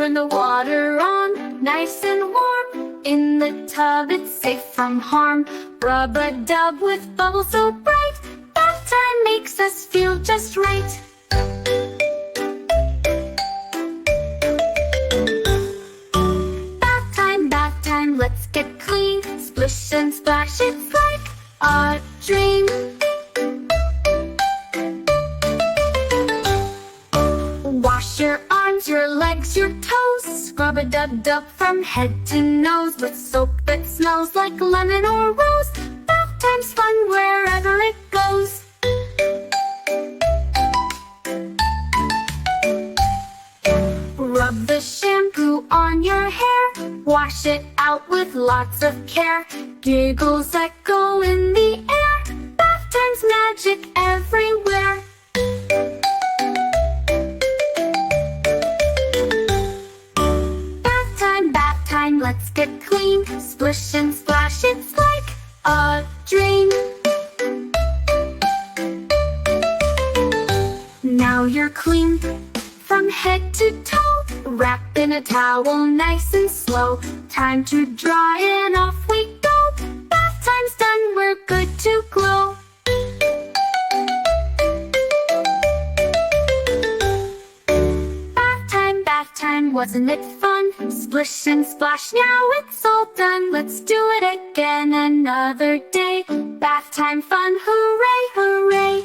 Turn the water on, nice and warm. In the tub it's safe from harm. Rub-a-dub with bubbles so bright. Bath time makes us feel just right. Bath time, let's get clean. Splish and splash, it's like a dream. Wash your arms, your legs, your toes. Scrub-a-dub-dub from head to nose with soap that smells like lemon or rose. Bath time's fun wherever it goes. Rub the shampoo on your hair. Wash it out with lots of care. Giggles echo in the air. Bath time's magic everywhere. Bath time, let's get clean. Splish and splash, it's like a dream. Now you're clean from head to toe. Wrap in a towel nice and slow. Time to dry and off we go. Bath time's done, we're good to glow. Bath time, wasn't it fun? Splish and splash, now it's all done. Let's do it again another day. Bath time fun, hooray, hooray.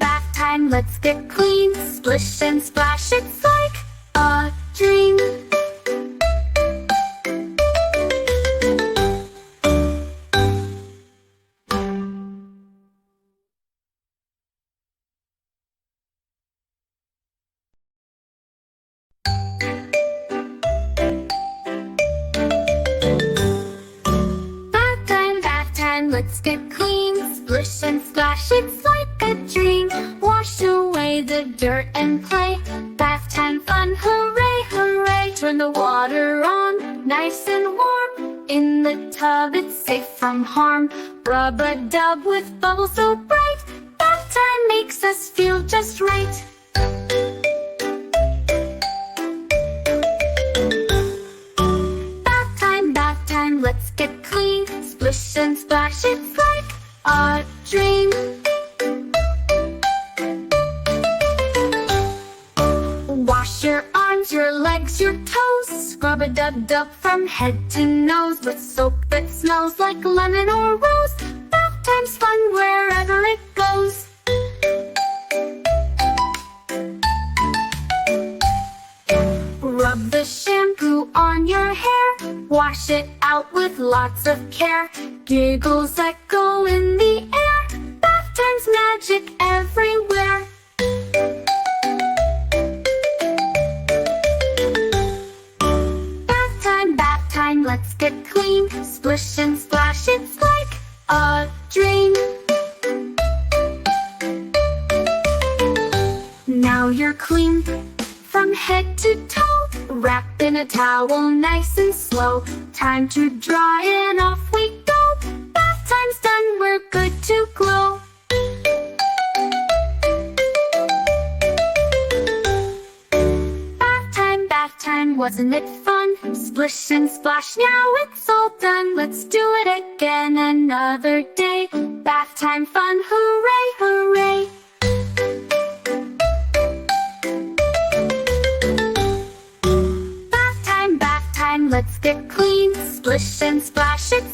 Bath time, let's get clean. Splish and splash, it's like a dream. Bath time, let's get clean. Splish and splash, it's like a dream. Wash away the dirt and play. Bath time fun, hooray, hooray. Turn the water on, nice and warm. In the tub it's safe from harm. Rub-a-dub with bubbles so bright. Bath time makes us feel just right. Bath time, let's get clean. Splish and splash, it's like a dream. Wash your arms, your legs, your toes. Scrub-a-dub-dub from head to nose with soap that smells like lemon or rose. Bath time's fun wherever it goes. Rub the shampoo on your hair. Wash it out with lots of care. Giggles echo in the air. Bath time's magic everywhere. Bath time, let's get clean. Splish and splash, it's like a dream. Now you're clean from head to toe. Wrap in a towel nice and slow. Time to dry and off we go. Bath time's done, we're good to glow. Bath time, wasn't it fun? Splish and splash, now it's all done. Let's do it again another day. Bath time fun, hooray, hooray. Bath time, let's get clean. Splish and splash, it's